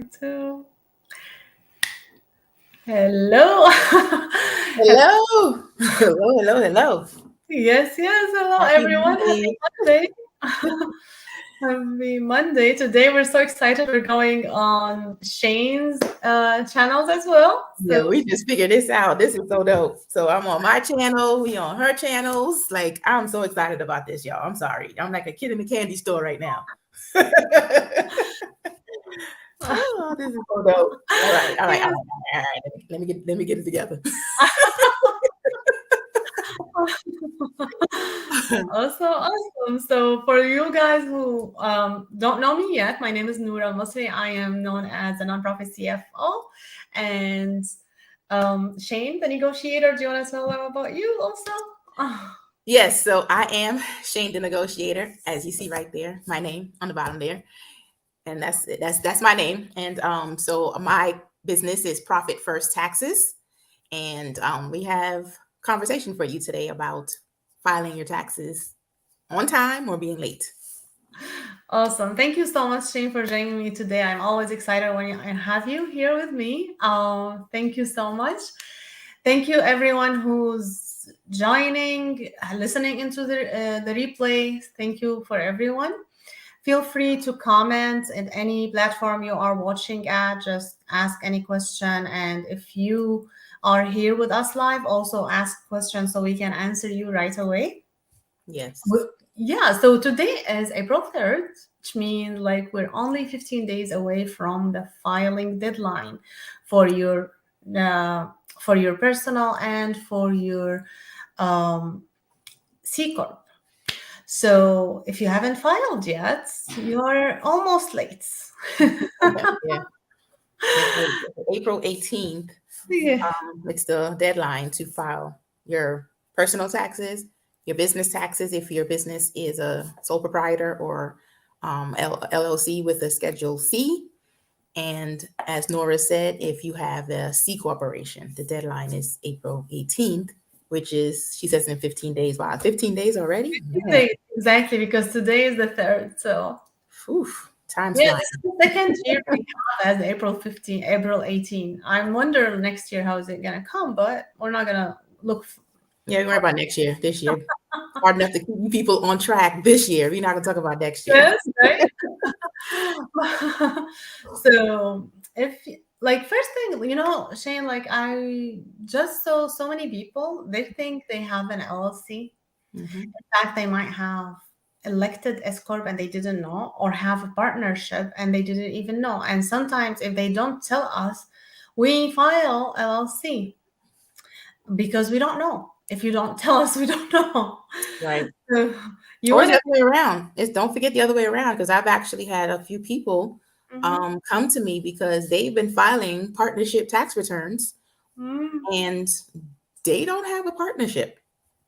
Two. Hello. Hello. Hello. Yes, yes. Hello, Happy everyone. Happy Monday. Monday. Happy Monday. Today we're so excited. We're going on Shane's channels as well. So Yeah, we just figured this out. This is so dope. So I'm on my channel, we on her channels. Like, I'm so excited about this, y'all. I'm sorry. I'm like a kid in the candy store right now. Oh, this is so dope. All right, all right, all right, yes. all right. Let me get it together. Also awesome. So for you guys who don't know me yet, my name is Noor Al Masri. I am known as a nonprofit CFO, and Shane, the negotiator. Do you want to tell them about you also? Yes, so I am Shane the Negotiator, as you see right there, my name on the bottom there. And that's it. That's my name. And so my business is Profit First Taxes, and we have conversation for you today about filing your taxes on time or being late. Awesome. Thank you so much, Shane, for joining me today. I'm always excited when I have you here with me. Thank you so much. Thank you, everyone who's joining, listening into the replay. Thank you for everyone. Feel free to comment in any platform you are watching at. Just ask any question. And if you are here with us live, also ask questions so we can answer you right away. Yes. Well, yeah, so today is April 3rd, which means like we're only 15 days away from the filing deadline for your uh, for your personal and for your um, C Corp. So if you haven't filed yet, you're almost late. Yeah. April, April 18th. Yeah. It's the deadline to file your personal taxes, your business taxes, if your business is a sole proprietor or LLC with a Schedule C. And as Nora said, if you have a C corporation, the deadline is April 18th, which is, she says, in 15 days. Wow, 15 days already? Man, Exactly, because today is the third. So whew, time's yeah, flying. this is the second year we have as April 15, April 18. I'm wondering next year how is it gonna come, but we're not gonna look Yeah, worry about next year, this year. Hard enough to keep you people on track this year. We're not going to talk about next year. yes, right? So if like first thing, Shane, like I just saw so many people, they think they have an LLC. Mhm. In fact, they might have elected S Corp and they didn't know, or have a partnership and they didn't even know. And sometimes if they don't tell us, we file LLC because we don't know. If you don't tell us, we don't know. Right. So you Or want the to. other way around. It's, don't forget the other way around, because I've actually had a few people Mhm. come to me because they've been filing partnership tax returns Mm. and they don't have a partnership.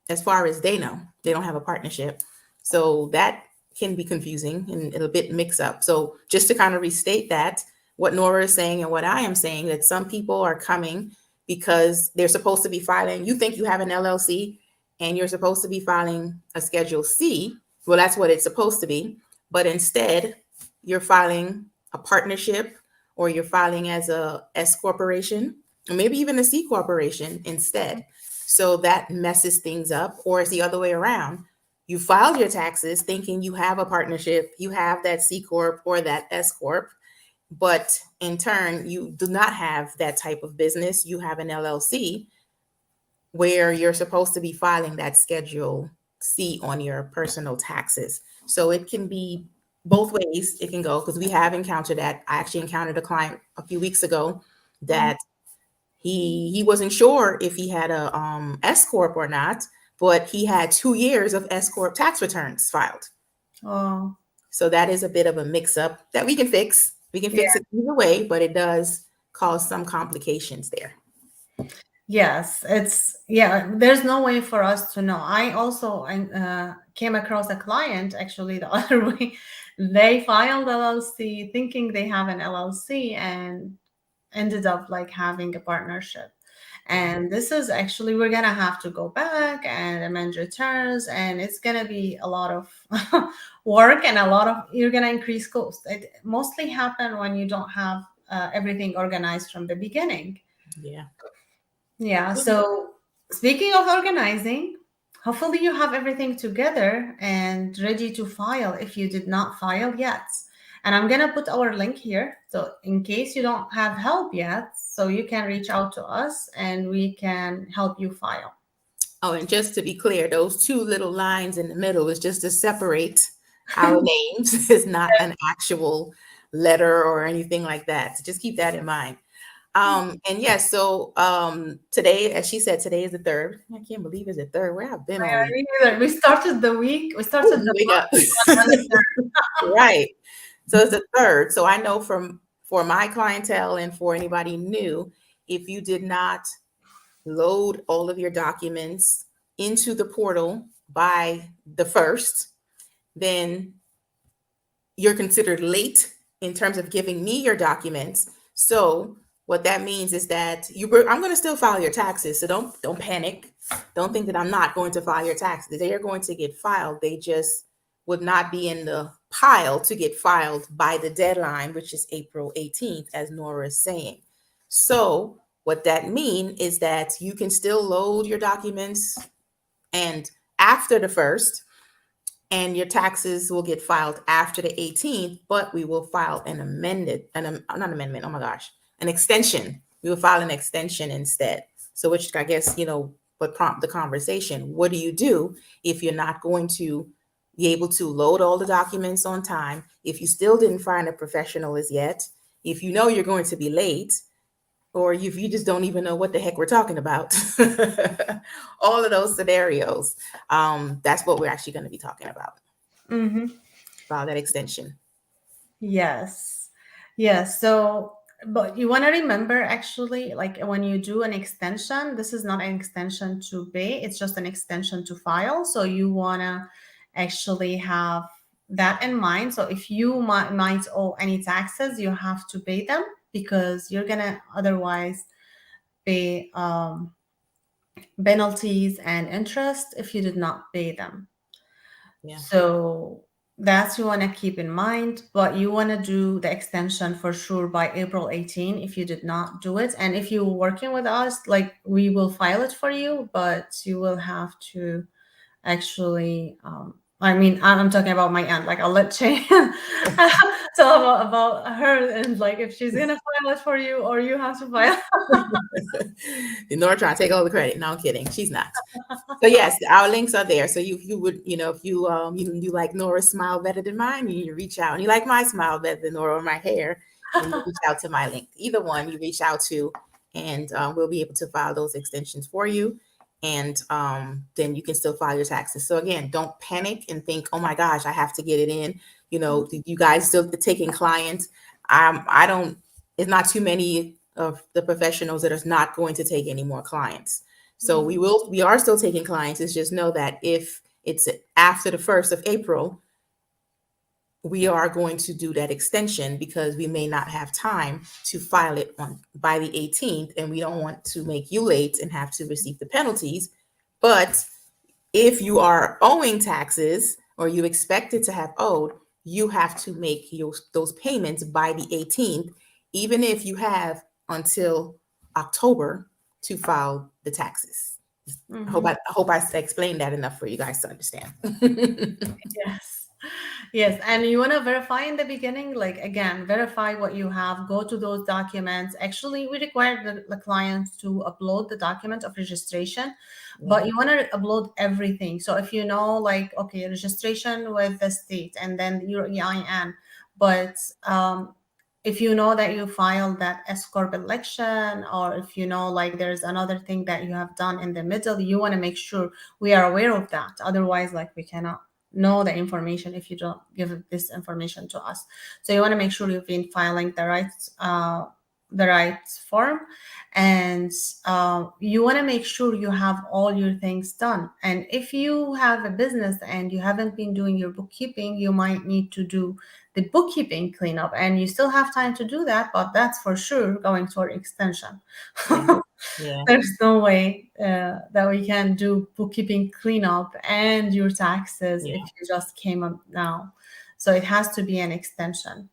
As far as they know, they don't have a partnership. So that can be confusing and a bit mix up. So just to kind of restate that, what Nora is saying and what I am saying, that some people are coming because they're supposed to be filing. You think you have an LLC and you're supposed to be filing a Schedule C. Well, that's what it's supposed to be. But instead, you're filing a partnership, or you're filing as a S corporation, or maybe even a C corporation instead. So that messes things up. Or it's the other way around. You filed your taxes thinking you have a partnership, you have that C Corp or that S Corp, but in turn, you do not have that type of business. You have an LLC where you're supposed to be filing that Schedule C on your personal taxes. So it can be both ways it can go, because we have encountered that. I actually encountered a client a few weeks ago Mhm. that he wasn't sure if he had a S corp or not, but he had 2 years of S corp tax returns filed. Oh, So that is a bit of a mix up that we can fix. We can fix yeah. it either way, but it does cause some complications there. Yes, yeah, there's no way for us to know. I also came across a client actually the other way. They filed LLC thinking they have an LLC and ended up like having a partnership. Yeah. And this is actually, we're gonna have to go back and amend returns, and it's gonna be a lot of work and a lot of, you're gonna increase cost. It mostly happen when you don't have everything organized from the beginning. Yeah. Yeah. So speaking of organizing, hopefully you have everything together and ready to file if you did not file yet. And I'm going to put our link here. So in case you don't have help yet, so you can reach out to us and we can help you file. Oh, and just to be clear, those two little lines in the middle is just to separate our names. It's not an actual letter or anything like that. So just keep that in mind. And yes, so today, as she said, today is the 3rd. I can't believe it's the 3rd. Where I've been all week. Me neither. We started the week. We started the Wake up. month on the 3rd. Right. So it's the 3rd. So I know for my clientele and for anybody new, if you did not load all of your documents into the portal by the 1st, then you're considered late in terms of giving me your documents. So what that means is that I'm going to still file your taxes. So don't panic. Don't think that I'm not going to file your taxes. They are going to get filed. They just would not be in the pile to get filed by the deadline, which is April 18th, as Nora is saying. So what that means is that you can still load your documents and after the 1st, and your taxes will get filed after the 18th, but we will file an extension. We will file an extension instead. So which I guess, would prompt the conversation. What do you do if you're not going to be able to load all the documents on time? If you still didn't find a professional as yet, if you know you're going to be late, or if you just don't even know what the heck we're talking about, all of those scenarios, that's what we're actually going to be talking about. About that extension. Yes. Yes. So, but you want to remember actually, like when you do an extension, this is not an extension to pay, it's just an extension to file. So you want to actually have that in mind. So if you might owe any taxes, you have to pay them because you're going to otherwise pay penalties and interest if you did not pay them. Yeah. So that's you want to keep in mind, but you want to do the extension for sure by April 18 if you did not do it. And if you're working with us, like we will file it for you, but you will have to actually I'm talking about my aunt, like I'll let Shane tell about her and like if she's gonna file it for you or you have to file. Nora trying to take all the credit. No, I'm kidding. She's not. So yes, our links are there. So you would, if you like Nora's smile better than mine, you reach out. And you like my smile better than Nora or my hair, and you reach out to my link. Either one you reach out to, and we'll be able to file those extensions for you. And then you can still file your taxes. So again, don't panic and think, oh my gosh, I have to get it in. You guys still taking clients. It's not too many of the professionals that are not going to take any more clients. So we are still taking clients. It's just know that if it's after the 1st of April, we are going to do that extension because we may not have time to file it by the 18th, and we don't want to make you late and have to receive the penalties. But if you are owing taxes or you expect it to have owed, you have to make those payments by the 18th, even if you have until October to file the taxes. I hope I explained that enough for you guys to understand. Yes. And you want to verify in the beginning, like again, verify what you have, go to those documents. Actually, we require the clients to upload the document of registration, but you want to upload everything. So if like, okay, registration with the state and then your EIN, but if you know that you filed that S Corp election, or if like there's another thing that you have done in the middle, you want to make sure we are aware of that. Otherwise, like we cannot know the information if you don't give this information to us. So you want to make sure you've been filing the right form, and you want to make sure you have all your things done. And if you have a business and you haven't been doing your bookkeeping, you might need to do the bookkeeping cleanup, and you still have time to do that, but that's for sure going toward extension. Yeah. There's no way that we can do bookkeeping cleanup and your taxes if you just came up now. So it has to be an extension.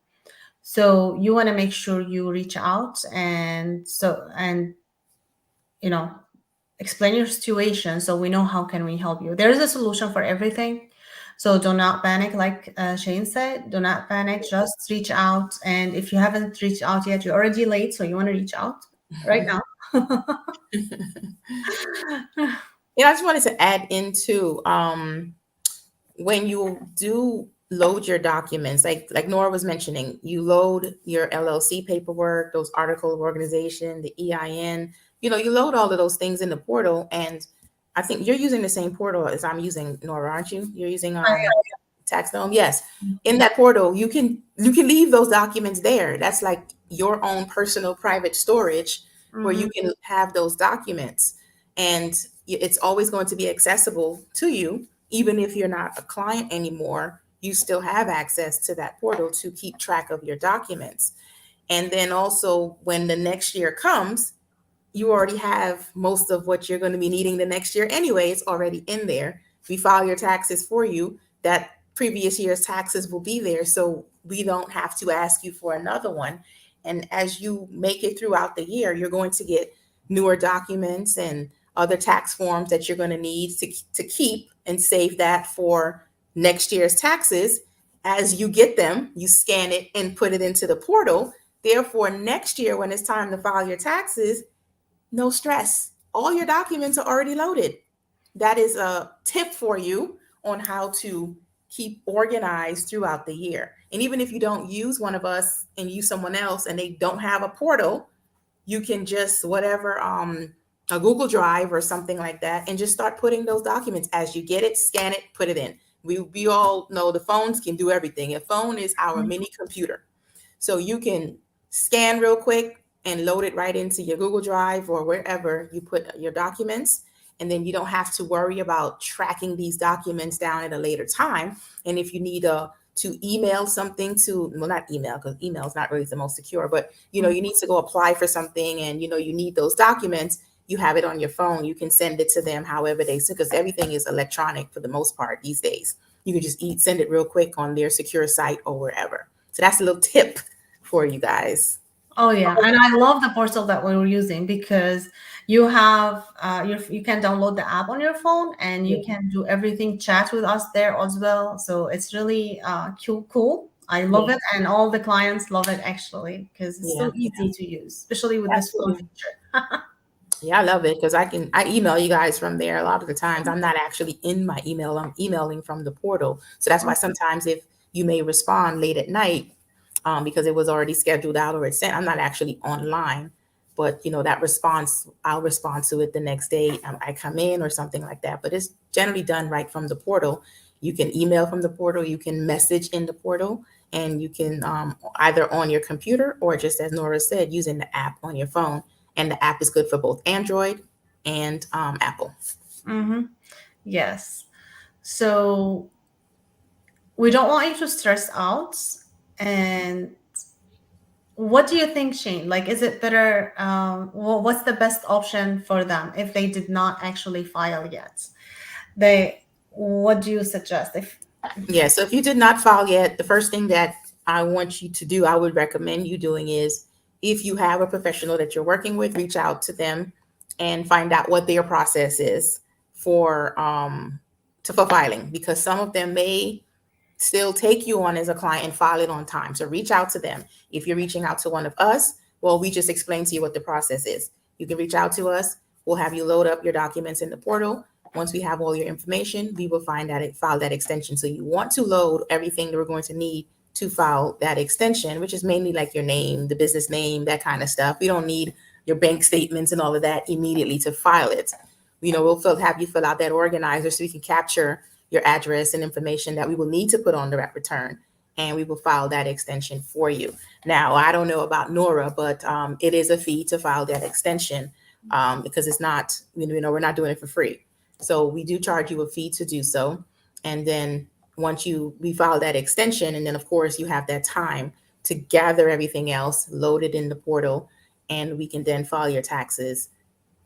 So you want to make sure you reach out and you know explain your situation so we know how can we help you. There is a solution for everything. So do not panic, like Shane said. Do not panic. Just reach out. And if you haven't reached out yet, you're already late. So you want to reach out right now. Yeah, I just wanted to add into when you do load your documents, like Nora was mentioning, you load your LLC paperwork, those article of organization, the EIN, you load all of those things in the portal. And I think you're using the same portal as I'm using, Nora, aren't you? You're using TaxDome. Yes. In that portal, you can leave those documents there. That's like your own personal private storage where you can have those documents. And it's always going to be accessible to you. Even if you're not a client anymore, you still have access to that portal to keep track of your documents. And then also when the next year comes, you already have most of what you're going to be needing the next year anyway. It's already in there. We file your taxes for you. That previous year's taxes will be there. So we don't have to ask you for another one. And as you make it throughout the year, you're going to get newer documents and other tax forms that you're going to need to keep and save that for next year's taxes. As you get them, you scan it and put it into the portal. Therefore, next year, when it's time to file your taxes, no stress. All your documents are already loaded. That is a tip for you on how to keep organized throughout the year. And even if you don't use one of us and use someone else and they don't have a portal, you can just whatever, a Google Drive or something like that, and just start putting those documents as you get it, scan it, put it in. We all know the phones can do everything. A phone is our mini computer. So you can scan real quick and load it right into your Google Drive or wherever you put your documents. And then you don't have to worry about tracking these documents down at a later time. And if you need to email something to, well, not email, because email is not really the most secure, but you need to go apply for something and you need those documents, you have it on your phone. You can send it to them however they send, because everything is electronic for the most part these days. You can just send it real quick on their secure site or wherever. So that's a little tip for you guys. Oh yeah, and I love the portal that we were using because you have you can download the app on your phone and you can do everything, chat with us there as well. So it's really cool. I love it, and all the clients love it actually because it's so easy to use, especially with this phone feature. Yeah, I love it because I email you guys from there. A lot of the times I'm not actually in my email, I'm emailing from the portal. So that's why sometimes if you may respond late at night, because it was already scheduled out or it's sent, I'm not actually online. But that response, I'll respond to it the next day. I come in or something like that. But it's generally done right from the portal. You can email from the portal, you can message in the portal, and you can either on your computer or just as Nora said, using the app on your phone. And the app is good for both Android and Apple. Yes. So we don't want you to stress out. And what do you think, Shane? Like, is it better? What's the best option for them if they did not actually file yet? What do you suggest? So if you did not file yet, the first thing that I want you to do, I would recommend you doing is, if you have a professional that you're working with, reach out to them and find out what their process is for filing, because some of them may still take you on as a client and file it on time. So reach out to them. If you're reaching out to one of us, well, we just explained to you what the process is. You can reach out to us. We'll have you load up your documents in the portal. Once we have all your information, we will file that extension. So you want to load everything that we're going to need to file that extension, which is mainly like your name, the business name, that kind of stuff. We don't need your bank statements and all of that immediately to file it. We'll have you fill out that organizer so we can capture your address and information that we will need to put on the return, and we will file that extension for you. Now, I don't know about Nora, but it is a fee to file that extension because it's not, we're not doing it for free. So we do charge you a fee to do so. And then once we file that extension, and then of course you have that time to gather everything else, load it in the portal, and we can then file your taxes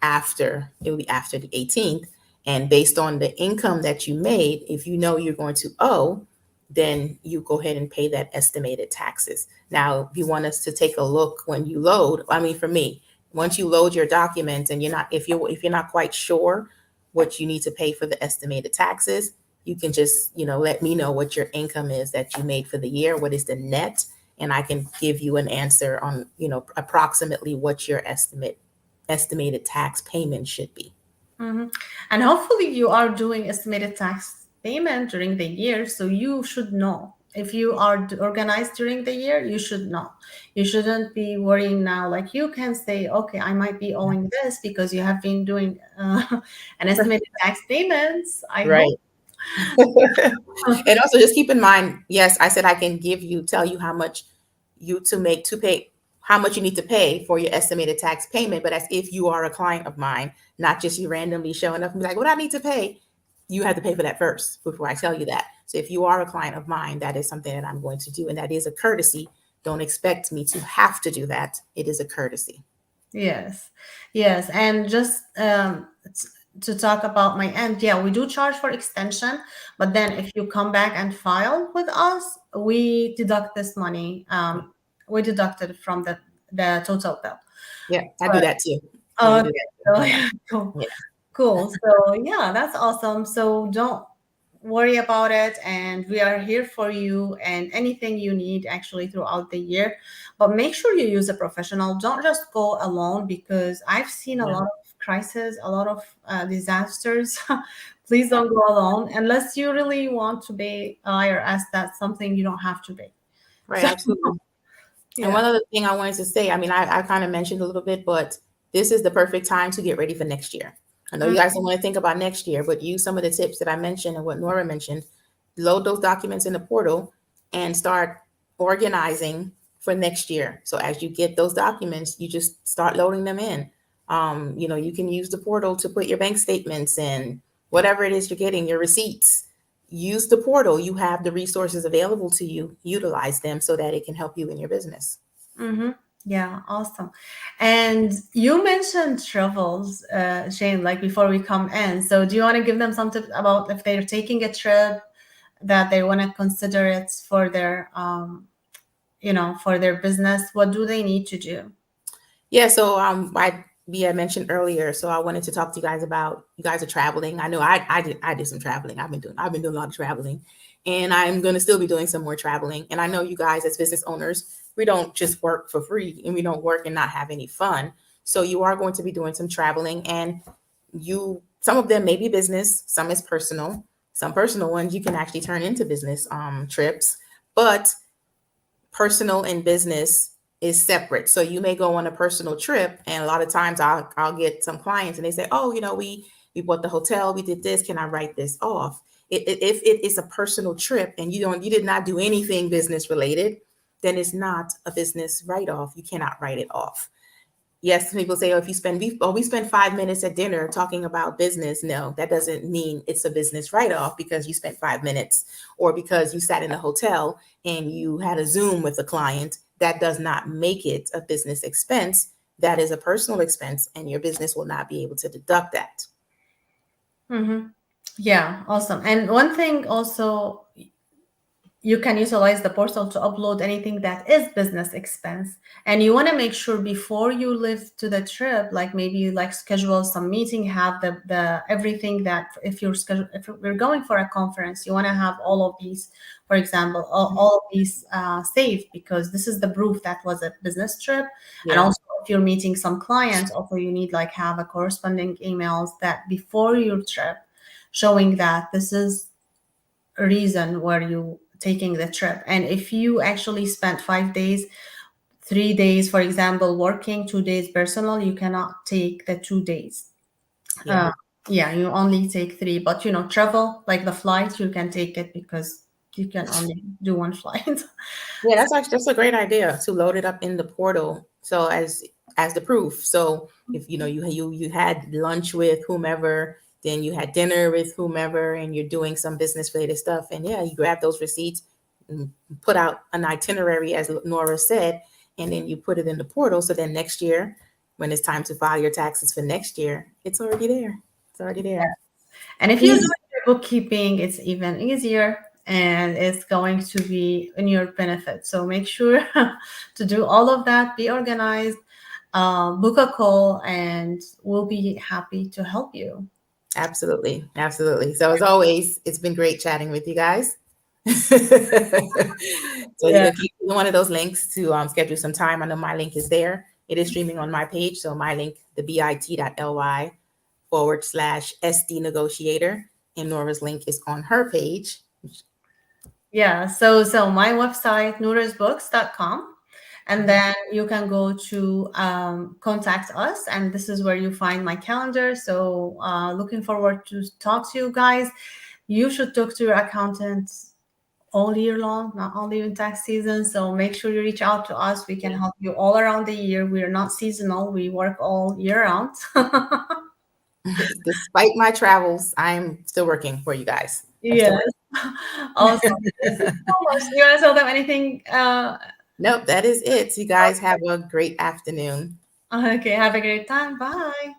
after the 18th. And based on the income that you made, if you know you're going to owe, then you go ahead and pay that estimated taxes. Now, if you want us to take a look when you load, I mean, for me, once you load your documents and if you're not quite sure what you need to pay for the estimated taxes, you can just, let me know what your income is that you made for the year, what is the net, and I can give you an answer on, approximately what your estimated tax payment should be. Mm-hmm. And hopefully you are doing estimated tax payment during the year, so you should know. If you are organized during the year, you should know. You shouldn't be worrying now. Like you can say, okay, I might be owing this because you have been doing an estimated tax payments. I Right. hope. And also just keep in mind, yes, I said I can tell you how much how much you need to pay for your estimated tax payment, but as if you are a client of mine, not just you randomly showing up and be like, what I need to pay? You have to pay for that first before I tell you that. So if you are a client of mine, that is something that I'm going to do, and that is a courtesy. Don't expect me to have to do that. It is a courtesy. Yes, yes, and just to talk about my end, yeah, we do charge for extension, but then if you come back and file with us, we deduct this money. We deduct it from the total bill. Yeah, I do that too. Oh, We do okay. that So, too. Yeah. cool. Yeah. Cool. So, yeah, that's awesome. So, don't worry about it. And we are here for you and anything you need actually throughout the year. But make sure you use a professional. Don't just go alone because I've seen a Yeah. lot of crises, a lot of disasters. Please don't go alone unless you really want to pay IRS. That's something you don't have to pay. Right, So, absolutely. And yeah. one other thing I wanted to say, I mean, I kind of mentioned a little bit, but this is the perfect time to get ready for next year. I know you guys don't want to think about next year, but use some of the tips that I mentioned and what Nora mentioned. Load those documents in the portal and start organizing for next year. So as you get those documents, you just start loading them in. You can use the portal to put your bank statements in, whatever it is you're getting, your receipts. Use the portal. You have the resources available to you. Utilize them so that it can help you in your business. Mm-hmm. Yeah, awesome. And you mentioned travels, Shane, like before we come in. So do you want to give them some tips about if they're taking a trip that they want to consider it for their for their business? What do they need to do? Yeah, so I mentioned earlier, so I wanted to talk to you guys about, you guys are traveling. I know I did some traveling. I've been doing a lot of traveling, and I'm going to still be doing some more traveling. And I know you guys as business owners, we don't just work for free, and we don't work and not have any fun. So you are going to be doing some traveling, and some of them may be business, some is personal. Some personal ones you can actually turn into business trips, but personal and business is separate. So you may go on a personal trip, and a lot of times I'll get some clients and they say, "Oh, we bought the hotel, we did this. Can I write this off?" If it is a personal trip and you did not do anything business related, then it's not a business write off. You cannot write it off. Yes, people say, "Oh, if we spend 5 minutes at dinner talking about business." No, that doesn't mean it's a business write-off because you spent 5 minutes, or because you sat in a hotel and you had a Zoom with a client. That does not make it a business expense. That is a personal expense, and your business will not be able to deduct that. Mm-hmm. Yeah, awesome. And one thing also, you can utilize the portal to upload anything that is business expense, and you want to make sure before you leave to the trip, like maybe you like schedule some meeting, have the everything that if we're going for a conference, you want to have all of these, for example, all of these saved, because this is the proof that was a business trip. And Yeah. also if you're meeting some clients, also you need like have a corresponding emails that before your trip, showing that this is a reason where you taking the trip. And if you actually spent 5 days, 3 days, for example, working, 2 days personal, you cannot take the 2 days. Yeah. Yeah, you only take three. But travel, like the flight, you can take it because you can only do one flight. Yeah, that's a great idea to load it up in the portal. So as the proof. So if you had lunch with whomever, then you had dinner with whomever, and you're doing some business related stuff, and yeah, you grab those receipts and put out an itinerary, as Nora said, and then you put it in the portal. So then next year, when it's time to file your taxes for next year, it's already there. It's already there. And if you do your bookkeeping, it's even easier. and it's going to be in your benefit. So make sure to do all of that, be organized, book a call, and we'll be happy to help you. Absolutely. Absolutely. So as always, it's been great chatting with you guys. So Yeah. you keep one of those links to schedule some time. I know my link is there. It is streaming on my page. So my link, the bit.ly/SD negotiator, and Nora's link is on her page. Yeah. So my website, noorasbooks.com. And then you can go to contact us, and this is where you find my calendar. So looking forward to talk to you guys. You should talk to your accountant all year long, not only in tax season. So make sure you reach out to us. We can help you all around the year. We are not seasonal. We work all year round. Despite my travels, I'm still working for you guys. Yes. Awesome. Thank you so much. You want to tell them anything? Nope, that is it. You guys have a great afternoon. Okay, have a great time. Bye.